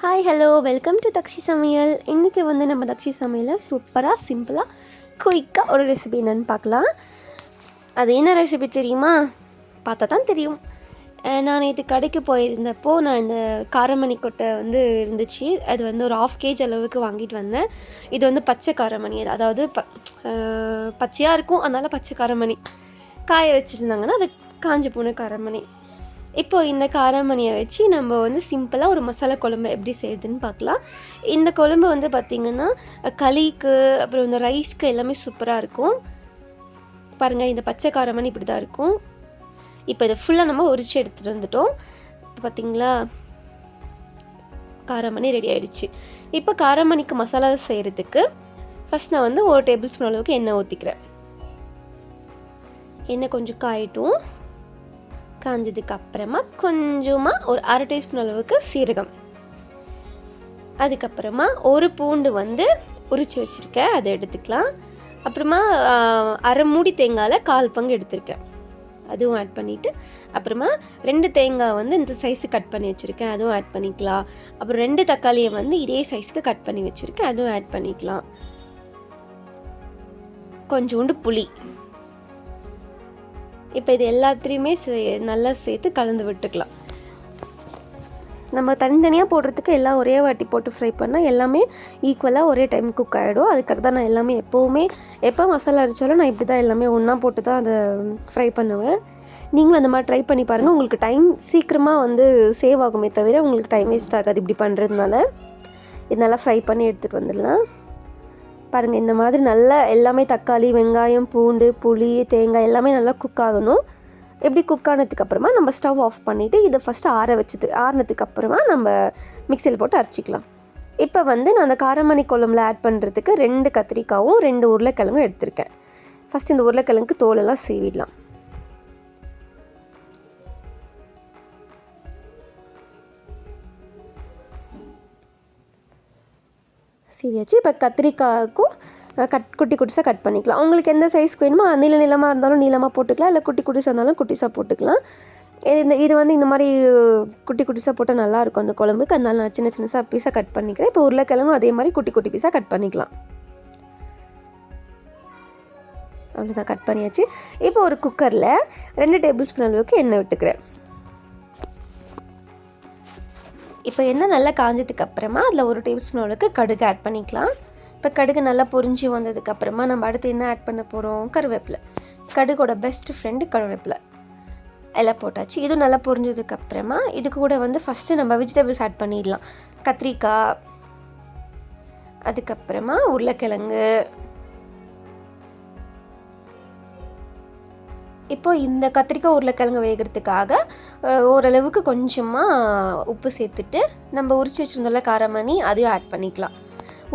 Hi hello welcome to Dakshi சமையல். இன்றைக்கி வந்து நம்ம தக்ஷி சமையலில் சூப்பராக சிம்பிளாக குயிக்காக ஒரு ரெசிபி என்னென்னு பார்க்கலாம். அது என்ன ரெசிபி தெரியுமா? பார்த்தா தான் தெரியும். நான் நேற்று கடைக்கு போயிருந்தப்போ நான் இந்த காரமணி கொட்டை வந்து இருந்துச்சு. அது வந்து ஒரு 1/2 kg அளவுக்கு வாங்கிட்டு வந்தேன். இது வந்து பச்சை காரமணி, அதாவது பச்சையாக இருக்கும், அதனால் பச்சை காரமணி. காய வச்சுருந்தாங்கன்னா அது காஞ்ச போன காரமணி. இப்போது இந்த காராமணியை வச்சு நம்ம வந்து சிம்பிளாக ஒரு மசாலா குழம்பு எப்படி செய்யுதுன்னு பார்க்கலாம். இந்த குழம்பு வந்து பார்த்திங்கன்னா களிக்கு அப்புறம் இந்த ரைஸ்க்கு எல்லாமே சூப்பராக இருக்கும். பாருங்கள், இந்த பச்சை காராமணி இப்படி தான் இருக்கும். இப்போ இதை ஃபுல்லாக நம்ம உரிச்சு எடுத்துகிட்டு வந்துட்டோம். பார்த்திங்களா, காராமணி ரெடி ஆகிடுச்சு. இப்போ காராமணிக்கு மசாலா செய்கிறதுக்கு ஃபஸ்ட் நான் வந்து 1 டேபிள் ஸ்பூன் அளவுக்கு எண்ணெய் ஊற்றிக்கிறேன். எண்ணெய் கொஞ்சம் காயட்டும். காஞ்சதுக்கு அப்புறமா கொஞ்சமாக ஒரு 1/2 டீஸ்பூன் அளவுக்கு சீரகம், அதுக்கப்புறமா ஒரு பூண்டு வந்து உரித்து வச்சுருக்கேன், அதை எடுத்துக்கலாம். அப்புறமா 1/2 மூடி தேங்காயில் 1/4 பங்கு எடுத்திருக்கேன், அதுவும் ஆட் பண்ணிவிட்டு, அப்புறமா 2 தேங்காய் வந்து இந்த சைஸு கட் பண்ணி வச்சுருக்கேன், அதுவும் ஆட் பண்ணிக்கலாம். அப்புறம் 2 தக்காளியை வந்து இதே சைஸுக்கு கட் பண்ணி வச்சுருக்கேன், அதுவும் ஆட் பண்ணிக்கலாம். கொஞ்சோண்டு புளி. இப்போ இது எல்லாத்துலேயுமே நல்லா சேர்த்து கலந்து விட்டுக்கலாம். நம்ம தனித்தனியாக போடுறதுக்கு எல்லாம் ஒரே வாட்டி போட்டு ஃப்ரை பண்ணால் எல்லாமே ஈக்குவலாக ஒரே டைம் குக் ஆகிடும். அதுக்காக தான் நான் எல்லாமே எப்போ மசாலா அரைச்சாலும் நான் இப்படி தான் எல்லாமே ஒன்றா போட்டு தான் அதை ஃப்ரை பண்ணுவேன். நீங்களும் அந்த மாதிரி ட்ரை பண்ணி பாருங்கள். உங்களுக்கு டைம் சீக்கிரமாக வந்து சேவ் ஆகுமே தவிர உங்களுக்கு டைம் வேஸ்ட் ஆகாது இப்படி பண்ணுறதுனால. இது நல்லா ஃப்ரை பண்ணி எடுத்துகிட்டு வந்துடலாம். பாருங்கள், இந்த மாதிரி நல்லா எல்லாமே தக்காளி, வெங்காயம், பூண்டு, புளி, தேங்காய் எல்லாமே நல்லா குக் ஆகணும். எப்படி குக் ஆனதுக்கப்புறமா நம்ம ஸ்டவ் ஆஃப் பண்ணிவிட்டு இதை ஃபஸ்ட்டு ஆறினதுக்கு அப்புறமா நம்ம மிக்சியில் போட்டு அரைச்சிக்கலாம். இப்போ வந்து நான் அந்த காரமணி குழம்புல ஆட் பண்ணுறதுக்கு 2 கத்திரிக்காயும் 2 உருளைக்கிழங்கும் எடுத்திருக்கேன். ஃபஸ்ட் இந்த உருளைக்கிழங்குக்கு தோலெல்லாம் சீவிடலாம். சீவியாச்சு. இப்போ கத்திரிக்காய்க்கும் குட்டி குட்டிஸாக கட் பண்ணிக்கலாம். உங்களுக்கு எந்த சைஸ்க்கு வேணுமோ நீளமாக இருந்தாலும் நீளமாக போட்டுக்கலாம், இல்லை குட்டி குட்டிஸாக இருந்தாலும் குட்டிஸாக போட்டுக்கலாம். இது வந்து இந்த மாதிரி குட்டி குட்டிஸாக போட்டால் நல்லாயிருக்கும் அந்த குழம்புக்கு, அதனால நான் சின்ன சின்னதாக பீஸாக கட் பண்ணிக்கிறேன். இப்போ உருளைக்கிழங்கும் அதே மாதிரி குட்டி குட்டி பீஸாக கட் பண்ணிக்கலாம். அவ்வளோதான், கட் பண்ணியாச்சு. இப்போ ஒரு குக்கரில் 2 டேபிள் ஸ்பூன் அளவுக்கு எண்ணெய் விட்டுக்கிறேன். இப்போ எண்ணெய் நல்லா காஞ்சதுக்கு அப்புறமா அதில் 1 டேபிள் ஸ்பூன் அளவுக்கு கடுகு ஆட் பண்ணிக்கலாம். இப்போ கடுகு நல்லா பொரிஞ்சு வந்ததுக்கப்புறமா நம்ம அடுத்து என்ன ஆட் பண்ண போகிறோம்? கருவேப்பிலை. கடுகோட பெஸ்ட் ஃப்ரெண்டு கருவேப்பிலை எல்லாம் போட்டாச்சு. இதுவும் நல்லா பொரிஞ்சதுக்கப்புறமா இது கூட வந்து ஃபஸ்ட்டு நம்ம வெஜிடபிள்ஸ் ஆட் பண்ணிடலாம். கத்திரிக்காய், அதுக்கப்புறமா உருளைக்கிழங்கு. இப்போது இந்த கத்திரிக்காய் உருளைக்கிழங்கு வேகிறதுக்காக ஓரளவுக்கு கொஞ்சமாக உப்பு சேர்த்துட்டு நம்ம உரிச்சு வச்சுருந்தோம்ல காரமணி, அதையும் ஆட் பண்ணிக்கலாம்.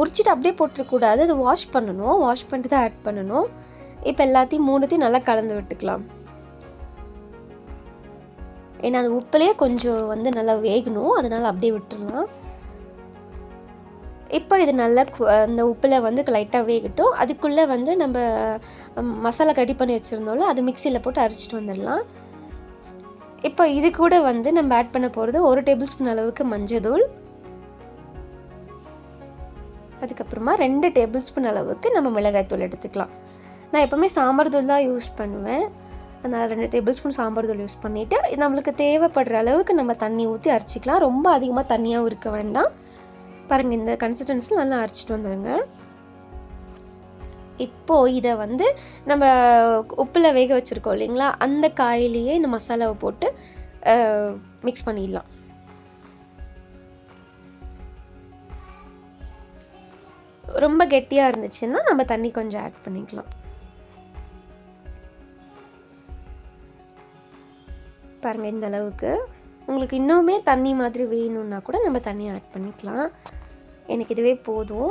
உரிச்சிட்டு அப்படியே போட்டுறக்கூடாது, அது வாஷ் பண்ணணும். வாஷ் பண்ணிட்டு தான் ஆட் பண்ணணும். இப்போ எல்லாத்தையும் 3த்தையும் நல்லா கலந்து விட்டுக்கலாம். ஏன்னா அது உப்புலேயே கொஞ்சம் வந்து நல்லா வேகணும், அதனால் அப்படியே விட்டுடலாம். இப்போ இது நல்லா அந்த உப்பில் வந்து லைட்டாக வேகட்டும். அதுக்குள்ளே வந்து நம்ம மசாலா ரெடி பண்ணி வச்சுருந்தோம்ல, அது மிக்சியில் போட்டு அரைச்சிட்டு வந்துடலாம். இப்போ இது கூட வந்து நம்ம ஆட் பண்ண போகிறது 1 டேபிள் ஸ்பூன் அளவுக்கு மஞ்சள், அதுக்கப்புறமா 2 டேபிள் ஸ்பூன் அளவுக்கு நம்ம மிளகாய் தூள் எடுத்துக்கலாம். நான் எப்போவுமே சாம்பார் தூள் தான் யூஸ் பண்ணுவேன், அதனால் 2 டேபிள் ஸ்பூன் சாம்பார் தூள் யூஸ் பண்ணிவிட்டு நம்மளுக்கு தேவைப்படுற அளவுக்கு நம்ம தண்ணி ஊற்றி அரைச்சிக்கலாம். ரொம்ப அதிகமாக தண்ணியாகவும் இருக்க வேண்டாம். பாருங்கள், இந்த கன்சிஸ்டன்ஸில் நல்லா அரைச்சிட்டு வந்துடுங்க. இப்போது இதை வந்து நம்ம உப்பில் வேக வச்சுருக்கோம் இல்லைங்களா, அந்த காயிலேயே இந்த மசாலாவை போட்டு மிக்ஸ் பண்ணிடலாம். ரொம்ப கெட்டியாக இருந்துச்சுன்னா நம்ம தண்ணி கொஞ்சம் ஆட் பண்ணிக்கலாம். பாருங்கள், இந்த அளவுக்கு. உங்களுக்கு இன்னுமே தண்ணி மாதிரி வேணும்னா கூட நம்ம தண்ணி ஆட் பண்ணிக்கலாம். எனக்கு இதுவே போதும்.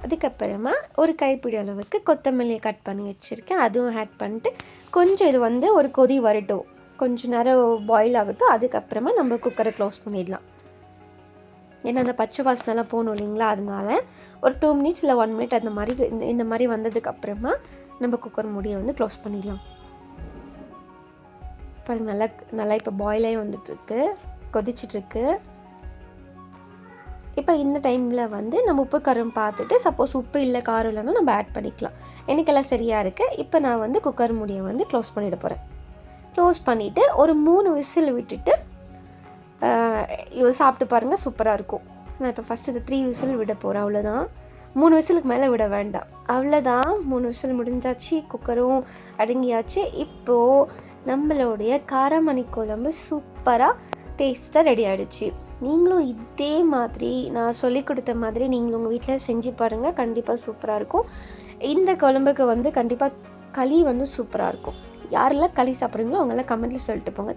அதுக்கப்புறமா ஒரு கைப்பிடி அளவுக்கு கொத்தமல்லியை கட் பண்ணி வச்சுருக்கேன், அதுவும் ஆட் பண்ணிட்டு கொஞ்சம் இது வந்து ஒரு கொதி வரட்டும், கொஞ்சம் நேரம் பாயில் ஆகட்டும். அதுக்கப்புறமா நம்ம குக்கரை க்ளோஸ் பண்ணிடலாம். ஏன்னா அந்த பச்சை வாசனைலாம் போகணும் இல்லைங்களா, அதனால ஒரு 2 மினிட்ஸ் இல்லை 1 மினிட் அந்த மாதிரி இந்த மாதிரி வந்ததுக்கப்புறமா நம்ம குக்கர் மூடியை வந்து க்ளோஸ் பண்ணிடலாம். பாருங்கள், நல்லா நல்லா இப்போ பாயில் ஆகி வந்துட்டுருக்கு, கொதிச்சிட்ருக்கு. இப்போ இந்த டைமில் வந்து நம்ம உப்பு காரம் பார்த்துட்டு, சப்போஸ் உப்பு இல்லை காரம் இல்லைன்னா நம்ம ஆட் பண்ணிக்கலாம். எனக்கெல்லாம் சரியாக இருக்குது. இப்போ நான் வந்து குக்கர் மூடியை வந்து க்ளோஸ் பண்ணிட போகிறேன். க்ளோஸ் பண்ணிவிட்டு ஒரு 3 விசில் விட்டுட்டு சாப்பிட்டு பாருங்கள், சூப்பராக இருக்கும். நான் இப்போ ஃபஸ்ட்டு இது 3 விசில் விட போகிறேன். அவ்வளோதான், 3 விசிலுக்கு மேலே விட வேண்டாம். அவ்வளோதான், 3 விசில் முடிஞ்சாச்சு, குக்கரும் அடங்கியாச்சு. இப்போது நம்மளுடைய காராமணி குழம்பு சூப்பராக டேஸ்ட்டாக ரெடி ஆகிடுச்சு. நீங்களும் இதே மாதிரி நான் சொல்லி கொடுத்த மாதிரி நீங்களும் உங்கள் வீட்டில் செஞ்சு பாருங்கள், கண்டிப்பாக சூப்பராக இருக்கும். இந்த குழம்புக்கு வந்து கண்டிப்பாக களி வந்து சூப்பராக இருக்கும். யாரெல்லாம் களி சாப்பிட்றீங்களோ அவங்கெல்லாம் கமெண்ட்டில் சொல்லிட்டு போங்க.